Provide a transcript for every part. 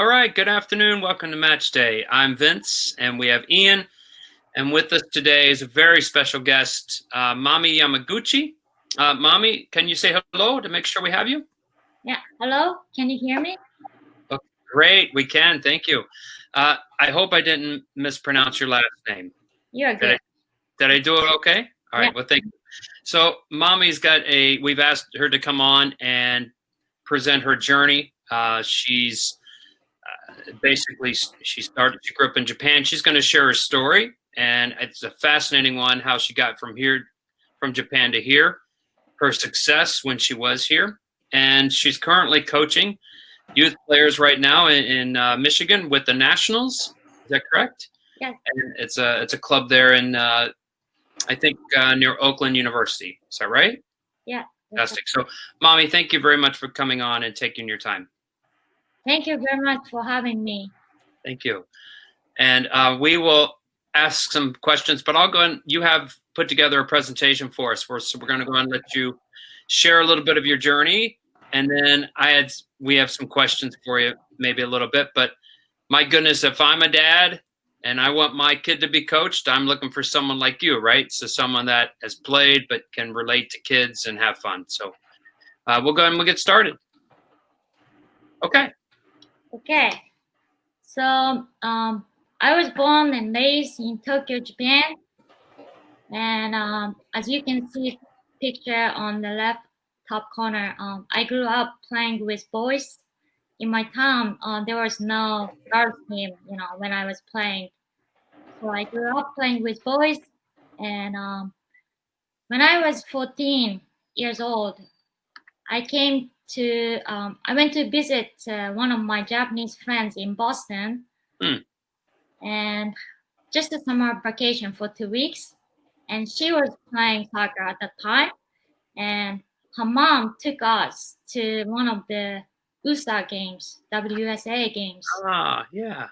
All right, good afternoon. Welcome to Match Day. I'm Vince, and we have Ian. And with us today is a very special guest, Mami Yamoguchi. Mami, can you say hello to make sure we have you? Yeah. Hello. Can you hear me? Oh, great, we can. Thank you. I hope I didn't mispronounce your last name. You're good. Did I do it okay? All right. Yeah. Well, thank you. So, Mommy's got we've asked her to come on and present her journey. She's basically, she grew up in Japan. She's going to share her story, and it's a fascinating one how she got from Japan to here, her success when she was here, and she's currently coaching youth players right now in Michigan with the Nationals. Is that correct? Yes. And it's a club there in I think near Oakland University. Is that right? Yeah. Fantastic. So, Mommy, thank you very much for coming on and taking your time. Thank you very much for having me. Thank you. And we will ask some questions, but I'll go and you have put together a presentation for us. So we're going to go and let you share a little bit of your journey. And then we have some questions for you, maybe a little bit. But my goodness, if I'm a dad and I want my kid to be coached, I'm looking for someone like you, right? So someone that has played but can relate to kids and have fun. So we'll go and we'll get started. Okay. Okay. So I was born and raised in Tokyo, Japan. And as you can see picture on the left top corner, I grew up playing with boys. In my town, there was no girls team, when I was playing. So I grew up playing with boys. And when I was 14 years old, I went to visit one of my Japanese friends in Boston, and just a summer vacation for 2 weeks. And she was playing soccer at the time, and her mom took us to one of the USA games, WSA games. Ah, yeah.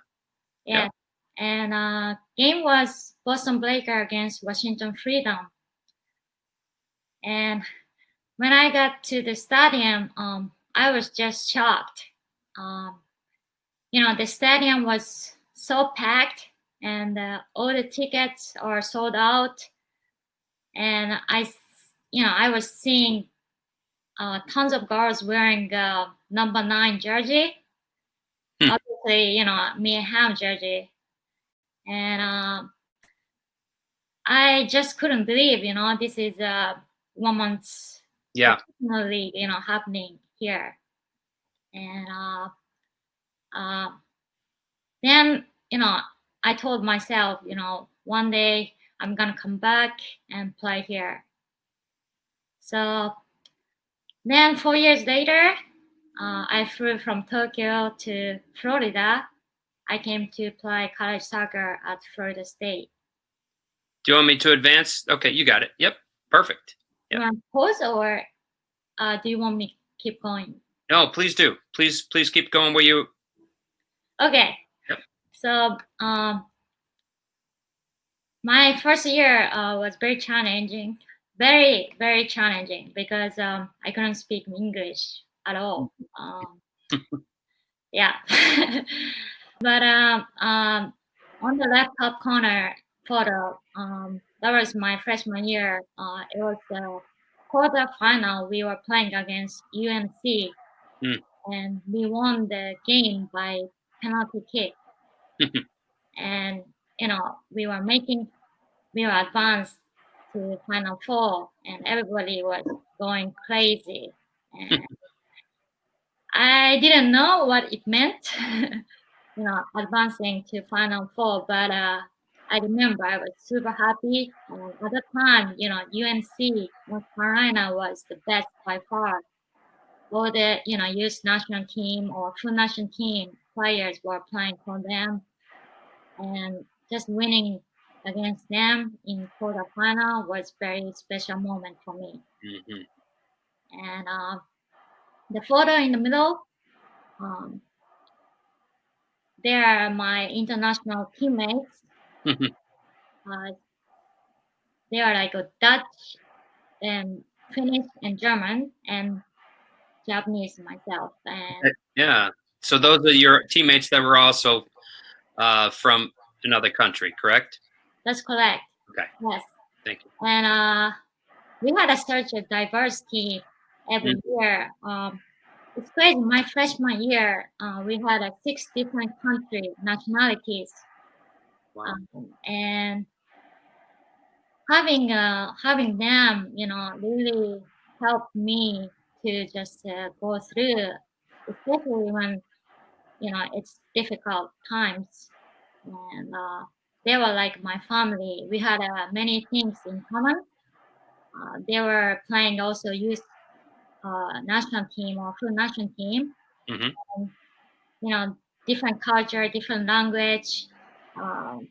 Yeah. Yep. And game was Boston Breaker against Washington Freedom. And when I got to the stadium, I was just shocked. The stadium was so packed, and all the tickets are sold out. And I was seeing tons of girls wearing number 9 jersey. Obviously, Mia Hamm jersey. And I just couldn't believe, this is a woman's league, happening here. And then, I told myself, one day I'm gonna come back and play here. So then 4 years later, I flew from Tokyo to Florida. I came to play college soccer at Florida State. Do you want me to advance? Okay, you got it. Yep, perfect. Yep. You want to pause, or do you want me to keep going? No, please do. Please keep going where you. Okay. Yep. So my first year was very challenging, very, very challenging, because I couldn't speak English at all. Yeah. But on the left top corner photo, that was my freshman year. It was the quarter final. We were playing against UNC, and we won the game by penalty kick. And we were advanced to Final Four, and everybody was going crazy. And I didn't know what it meant, advancing to Final Four, but I remember I was super happy. At the time, UNC, North Carolina, was the best by far. All the, youth national team or full national team players were playing for them. And just winning against them in quarterfinal was very special moment for me. And the photo in the middle, they are my international teammates. They are like a Dutch and Finnish and German and Japanese myself. And yeah. So those are your teammates that were also from another country, correct? That's correct. Okay. Yes. Thank you. And we had such a diverse team every year. It's crazy. My freshman year, we had 6 different country nationalities. Wow. And having them, really helped me to just go through, especially when it's difficult times. And they were like my family. We had many things in common. They were playing also youth national team or full national team. And, different culture, different language,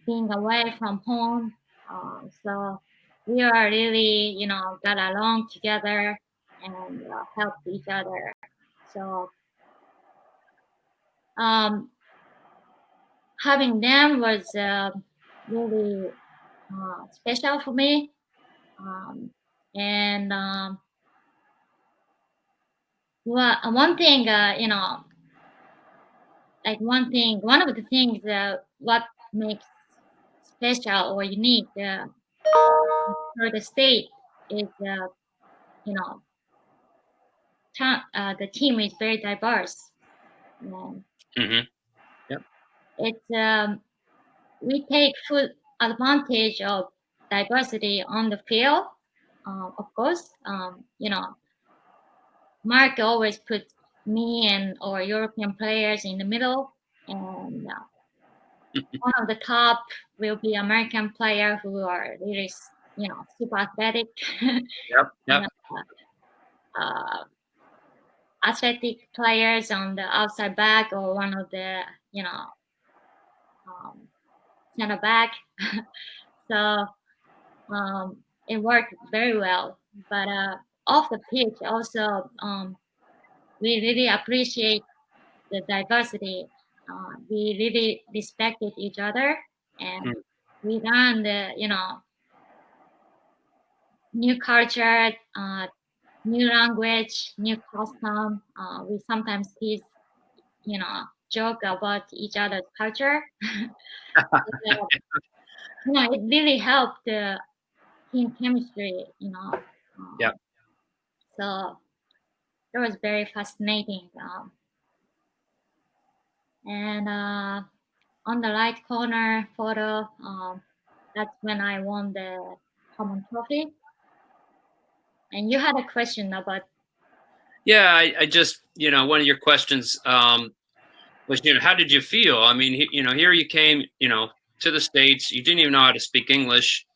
being away from home. So we are really, got along together and helped each other. So having them was really special for me. And one thing, one of the things what makes special or unique for the state is, the team is very diverse. Yep. It's we take full advantage of diversity on the field. Of course, Mark always puts me and or European players in the middle, and one of the top will be American player who are really, super athletic. Yep. uh, athletic players on the outside back or one of the, center back. So it worked very well. But off the pitch, also, we really appreciate the diversity. We really respected each other, and we learned, new culture, new language, new custom. We sometimes tease, joke about each other's culture. It really helped the team chemistry. Yep. So it was very fascinating. And on the right corner photo, that's when I won the Hermann Trophy. And you had a question about. Yeah, I just, one of your questions was, how did you feel? I mean, here you came, to the States, you didn't even know how to speak English.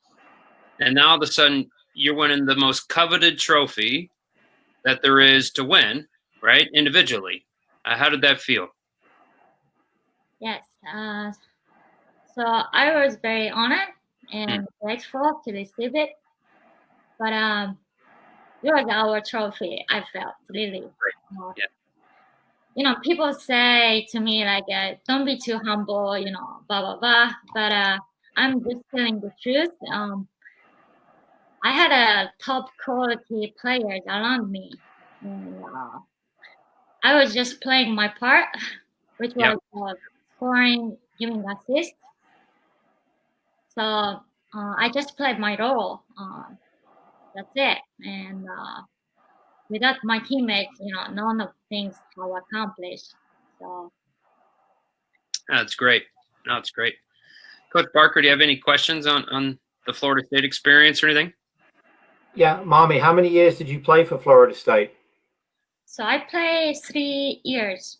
And now all of a sudden you're winning the most coveted trophy that there is to win, right? Individually. How did that feel? Yes. So I was very honored and grateful to receive it. But it was our trophy, I felt, really. Yeah. People say to me, like, don't be too humble, blah, blah, blah. But I'm just telling the truth. I had a top quality players around me. And I was just playing my part, which was scoring, giving assists. So I just played my role. That's it. And without my teammates, none of things are accomplished. So That's great. No, it's great. Coach Barker, do you have any questions on the Florida State experience or anything? Yeah, Mami, how many years did you play for Florida State? So I played 3 years.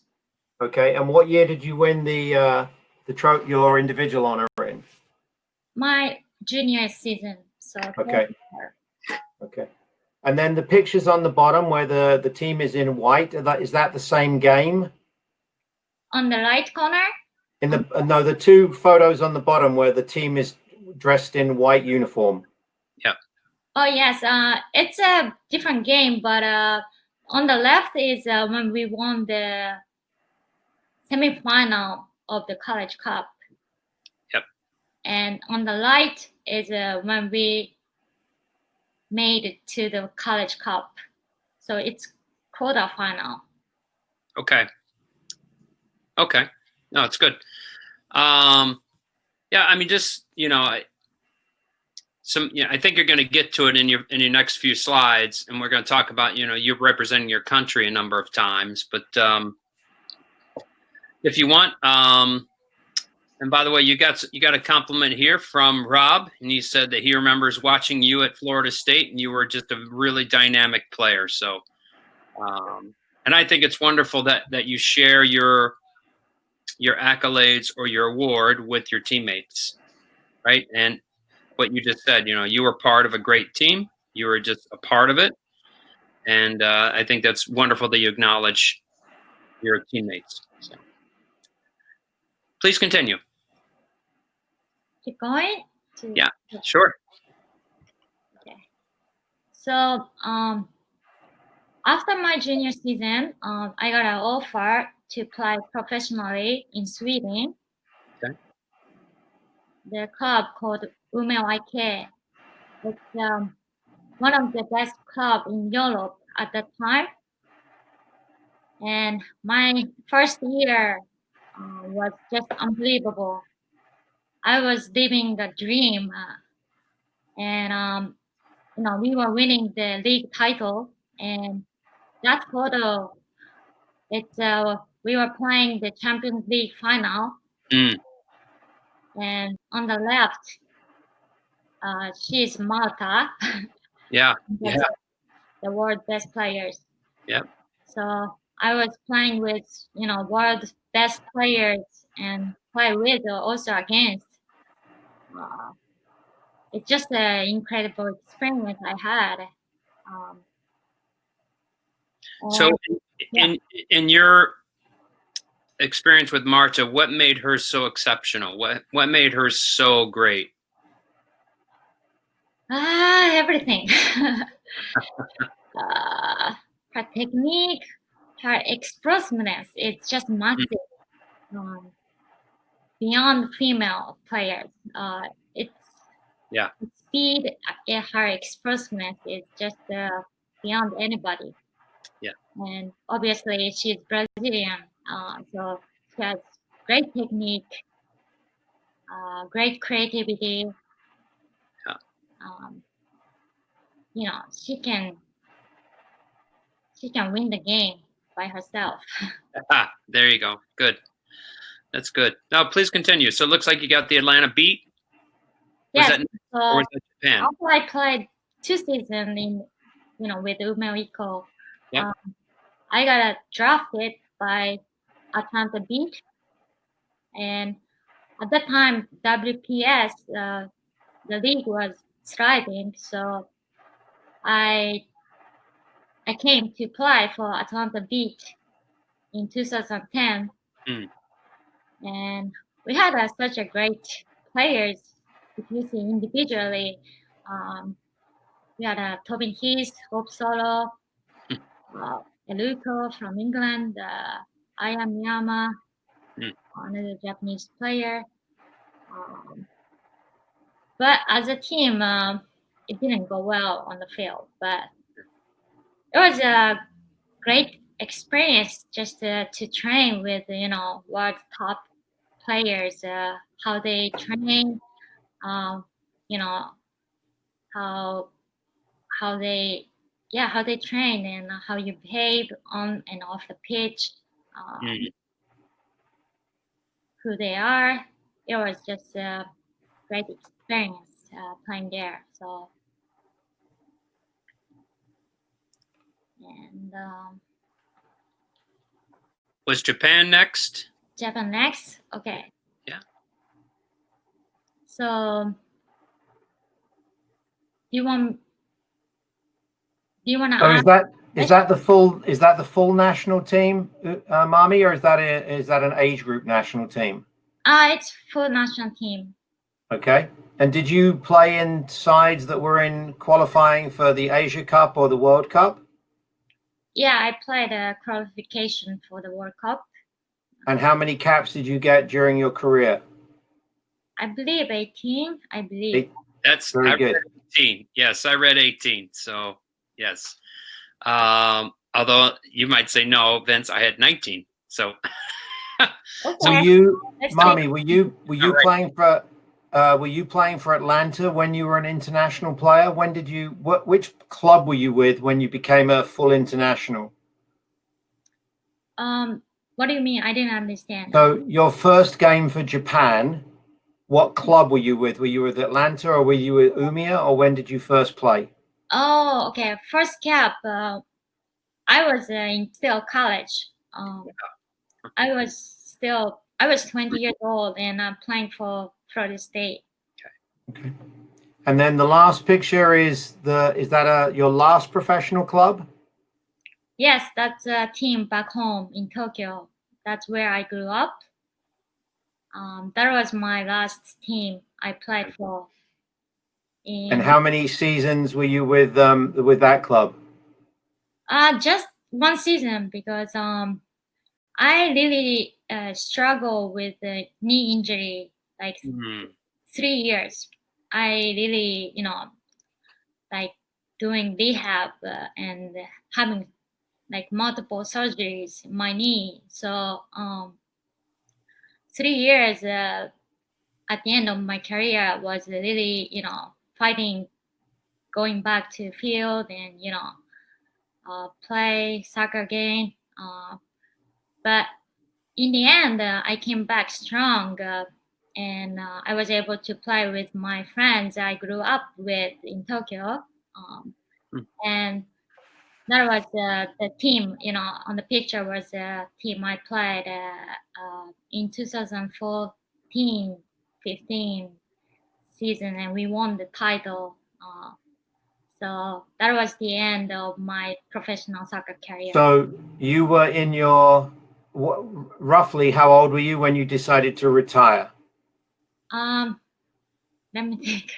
Okay, and what year did you win your individual honor in? My junior season. So okay. And then the pictures on the bottom where the team is in white, is that the same game? On the right corner? No, the 2 photos on the bottom where the team is dressed in white uniform. Yeah. Oh yes, it's a different game, but on the left is when we won the semifinal of the College Cup. Yep. And on the right is when we made it to the College Cup. So it's quarterfinal. Okay. Okay. No, it's good. Yeah, I mean, just, I think you're going to get to it in your next few slides, and we're going to talk about, you're representing your country a number of times, but if you want, and by the way, you got a compliment here from Rob, and he said that he remembers watching you at Florida State, and you were just a really dynamic player. So, and I think it's wonderful that you share your accolades or your award with your teammates, right? And what you just said, you were part of a great team. You were just a part of it, and I think that's wonderful that you acknowledge your teammates. So, please continue. Keep going? Yeah, sure. Okay. So after my junior season, I got an offer to play professionally in Sweden. Okay. The club called Umeå. It's one of the best clubs in Europe at that time. And my first year was just unbelievable. I was living the dream, and we were winning the league title. And that photo, it's we were playing the Champions League final. And on the left, she's Malta. Yeah. That's the world's best players. Yeah. So I was playing with, world's best players and play with or also against. It's just an incredible experience I had. So, in your experience with Marta, what made her so exceptional? What made her so great? Everything. Her technique, her expressiveness, it's just massive. Beyond female players. It's speed, her expressiveness is just beyond anybody. Yeah. And obviously she's Brazilian, so she has great technique, great creativity. Yeah. She can win the game by herself. There you go. Good. That's good. Now, please continue. So it looks like you got the Atlanta beat. Yes. Or was that Japan? After I played 2 seasons in, with Umeå. Yeah. I got drafted by Atlanta Beat, and at that time WPS, the league was thriving, so I came to play for Atlanta Beat in 2010, and we had such a great players. If you see individually, we had Tobin Heath, Hope Solo, Eluko from England, Ayamiyama, another Japanese player. But as a team, it didn't go well on the field. But it was a great experience just to train with, world top players, how they train, how they train and how you behave on and off the pitch, who they are. It was just a great experience playing there. So, and was Japan next? Japan next? Okay. Yeah. So, do you want to ask? Is that the full national team, Mami, or is that an age group national team? It's full national team. Okay. And did you play in sides that were in qualifying for the Asia Cup or the World Cup? Yeah, I played a qualification for the World Cup. And how many caps did you get during your career? I believe 18. I believe. That's very good. 18. Yes, I read 18. So yes. Although you might say no, Vince, I had 19. So Were you, Let's Mami? Were you All right. playing for? Were you playing for Atlanta when you were an international player? When did you? Which club were you with when you became a full international? What do you mean? I didn't understand. So your first game for Japan, what club were you with? Were you with Atlanta or were you with Umiya, or when did you first play? Oh, okay. First cap. I was in still college. I was 20 years old, and I'm playing for Florida State. Okay. And then the last picture is that your last professional club? Yes, that's a team back home in Tokyo. That's where I grew up. That was my last team I played for. And how many seasons were you with that club? Just one season, because I really struggle with the knee injury, like 3 years. I really, like doing rehab and having like multiple surgeries in my knee. So 3 years at the end of my career was really, fighting, going back to field and, play soccer again. But in the end, I came back strong, and I was able to play with my friends I grew up with in Tokyo. And that was the team, on the picture was the team I played in 2014, 15 season, and we won the title. So that was the end of my professional soccer career. So you were in your, roughly how old were you when you decided to retire? Let me think.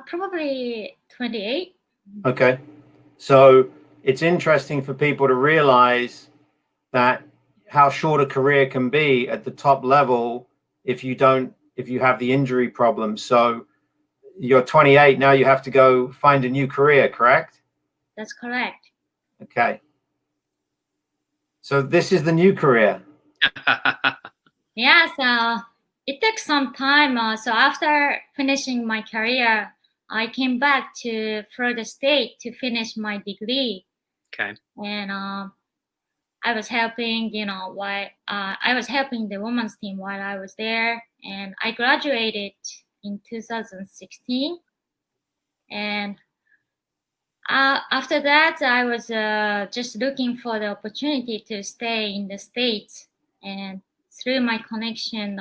Probably 28. Okay. So it's interesting for people to realize that how short a career can be at the top level if you have the injury problem. So you're 28 now, you have to go find a new career, correct? That's correct. Okay. So this is the new career. Yeah, so it took some time. So after finishing my career, I came back to Florida State to finish my degree. Okay. And I was helping, I was helping the women's team while I was there. And I graduated in 2016. And after that, I was just looking for the opportunity to stay in the States. And through my connection,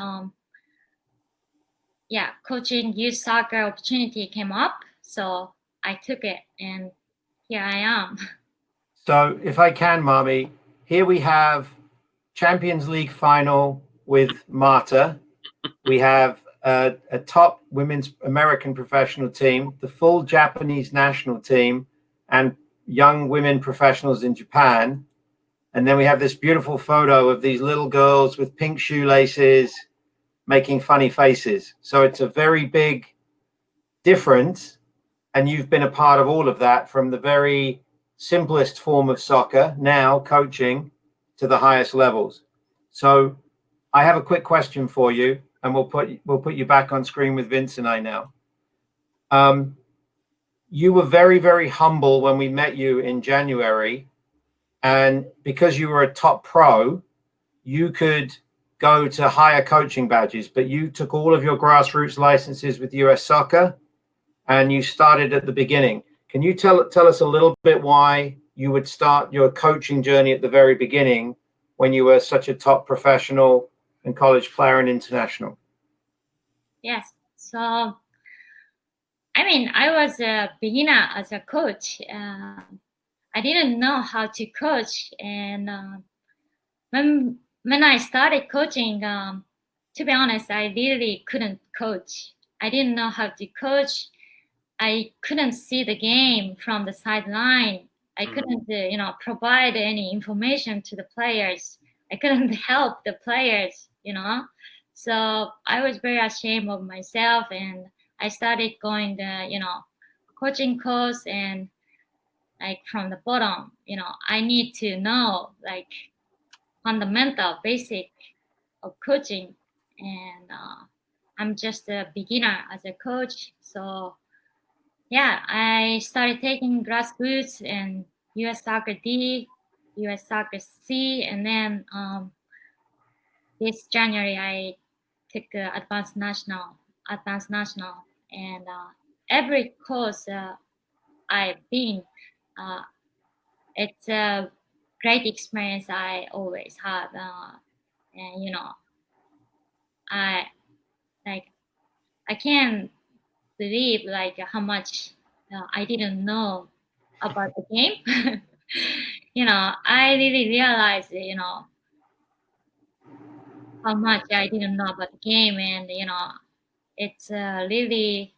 coaching youth soccer opportunity came up. So I took it, and here I am. So if I can, Mami, here we have Champions League final with Marta. We have a top women's American professional team, the full Japanese national team, and young women professionals in Japan. And then we have this beautiful photo of these little girls with pink shoelaces making funny faces. So it's a very big difference. And you've been a part of all of that, from the very simplest form of soccer, now coaching, to the highest levels. So I have a quick question for you, and we'll put you back on screen with Vince and I now. You were very, very humble when we met you in January, and because you were a top pro, you could go to higher coaching badges, but you took all of your grassroots licenses with US Soccer, and you started at the beginning. Can you tell us a little bit why you would start your coaching journey at the very beginning when you were such a top professional and college player and international? Yes. So, I was a beginner as a coach. I didn't know how to coach. And when I started coaching, to be honest, I really couldn't coach. I didn't know how to coach. I couldn't see the game from the sideline. I couldn't, provide any information to the players. I couldn't help the players, So I was very ashamed of myself, and I started going the, coaching course, and like from the bottom, I need to know like fundamental, basic of coaching, and I'm just a beginner as a coach. So yeah, I started taking grassroots and U.S. Soccer D, U.S. Soccer C, and then this January I took advanced national, and every course I've been, it's a great experience I always had, and I I can't believe how much I didn't know about the game. I really realized how much I didn't know about the game, and it's really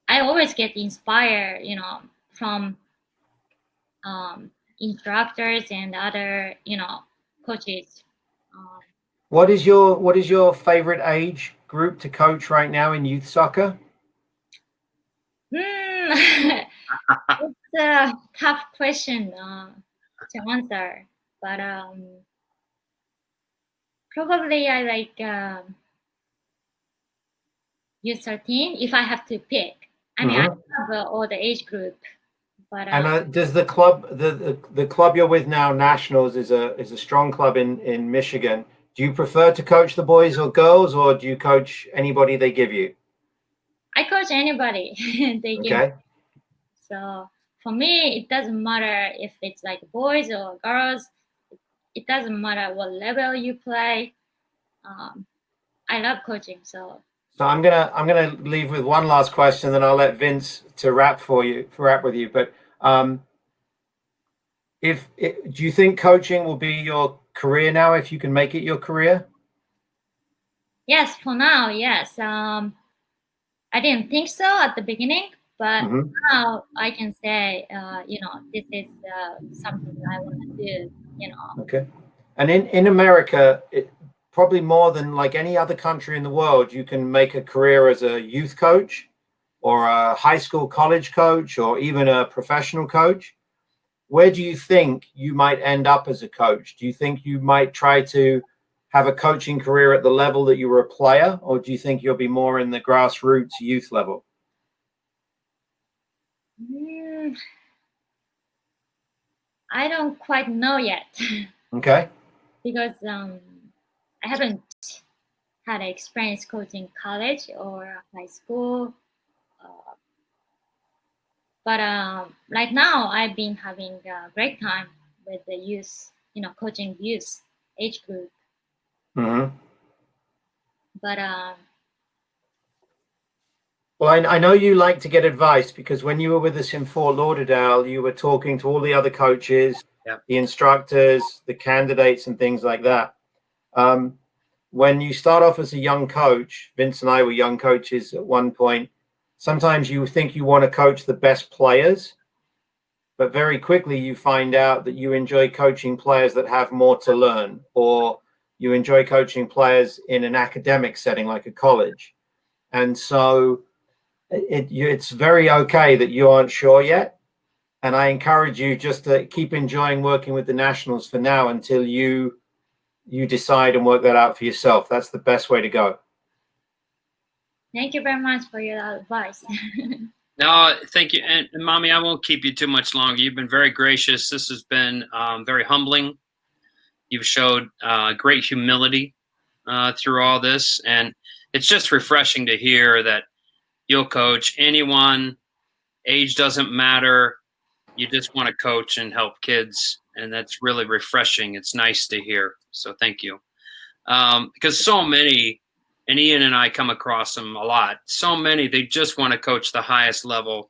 I always get inspired from instructors and other coaches. What is your favorite age group to coach right now in youth soccer? It's a tough question to answer, but probably I like U13 if I have to pick. I mean, I have all the age group, but and does the club the club you're with now, Nationals, is a strong club in Michigan? Do you prefer to coach the boys or girls, or do you coach anybody they give you? I coach anybody they give. Okay. So for me, it doesn't matter if it's like boys or girls. It doesn't matter what level you play. I love coaching. So I'm gonna leave with one last question, then I'll let Vince to wrap with you. But do you think coaching will be your career now if you can make it your career? Yes, for now, yes. I didn't think so at the beginning, but now I can say, this is something I want to do. Okay. And in America, probably more than like any other country in the world, you can make a career as a youth coach or a high school, college coach, or even a professional coach. Where do you think you might end up as a coach? Do you think you might try to have a coaching career at the level that you were a player, or do you think you'll be more in the grassroots youth level? I don't quite know yet. Okay. Because I haven't had experience coaching college or high school. But right now, I've been having a great time with the youth, coaching youth age group. But well, I know you like to get advice, because when you were with us in Fort Lauderdale, you were talking to all the other coaches, the instructors, the candidates, and things like that. When you start off as a young coach, Vince and I were young coaches at one point, sometimes you think you want to coach the best players, but very quickly you find out that you enjoy coaching players that have more to learn, or you enjoy coaching players in an academic setting like a college. And so it's very okay that you aren't sure yet. And I encourage you just to keep enjoying working with the Nationals for now until you decide and work that out for yourself. That's the best way to go. Thank you very much for your advice. No, thank you. And Mami, I won't keep you too much longer. You've been very gracious. This has been very humbling. You've showed great humility through all this. And it's just refreshing to hear that you'll coach anyone. Age doesn't matter. You just want to coach and help kids. And that's really refreshing. It's nice to hear. So thank you. Because so many, and Ian and I come across them a lot, so many, they just want to coach the highest level,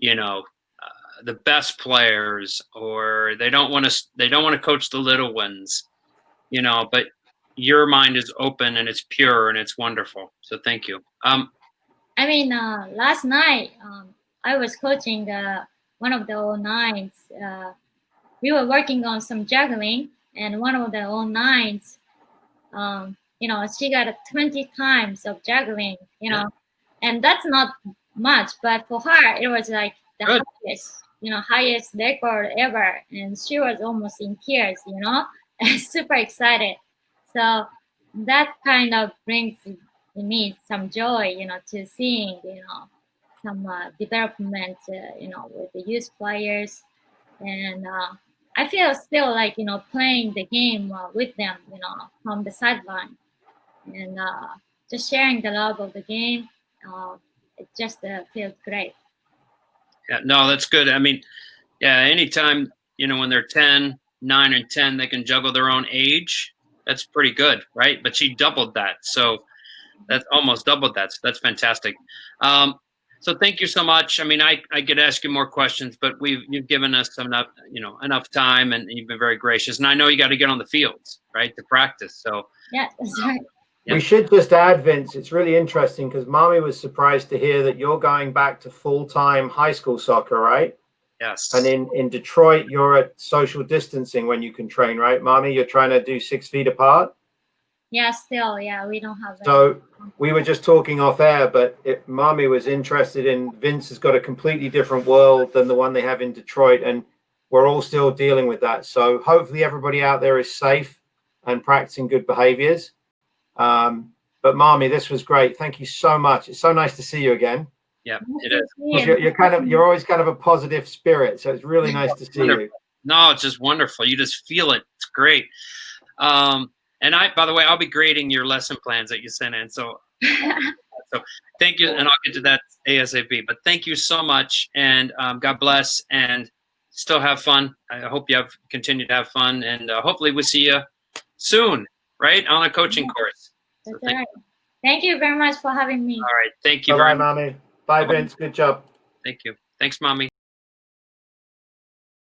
the best players, or they don't want to coach the little ones, but your mind is open and it's pure and it's wonderful. So thank you. I mean, last night I was coaching one of the 09s. We were working on some juggling, and one of the 09s, she got 20 times of juggling, and that's not much, but for her, it was like the hardest highest record ever, and she was almost in tears, super excited. So that kind of brings me some joy, to seeing, some development, with the youth players, and I feel still like playing the game with them, from the sideline, and just sharing the love of the game. It just feels great. Yeah, no, that's good. I mean, yeah, anytime, when they're 10, 9 and 10, they can juggle their own age. That's pretty good, right? But she doubled that. So that's almost doubled that. So that's fantastic. So thank you so much. I mean, I could ask you more questions, but you've given us enough time, and you've been very gracious. And I know you got to get on the fields, right, to practice. So yeah, that's right. We should just add, Vince, it's really interesting because Mami was surprised to hear that you're going back to full-time high school soccer, right? Yes. And in Detroit, you're at social distancing when you can train, right, Mami? You're trying to do 6 feet apart? Yeah, still, yeah, we don't have that. So we were just talking off air, but Mami was interested in Vince has got a completely different world than the one they have in Detroit, and we're all still dealing with that. So hopefully everybody out there is safe and practicing good behaviors. But Mami, this was great. Thank you so much. It's so nice to see you again. Yeah, it is. You're always kind of a positive spirit, so it's really nice to see you. No, it's just wonderful. You just feel it. It's great. And by the way, I'll be grading your lesson plans that you sent in. So thank you, and I'll get to that ASAP. But thank you so much, and God bless, and still have fun. I hope you continue to have fun, and hopefully we'll see you soon, right, on a coaching course. That's all right. Thank you very much for having me. All right, thank you Bye, very much. Mami. Bye, Vince. Good job. Thank you. Thanks, Mami.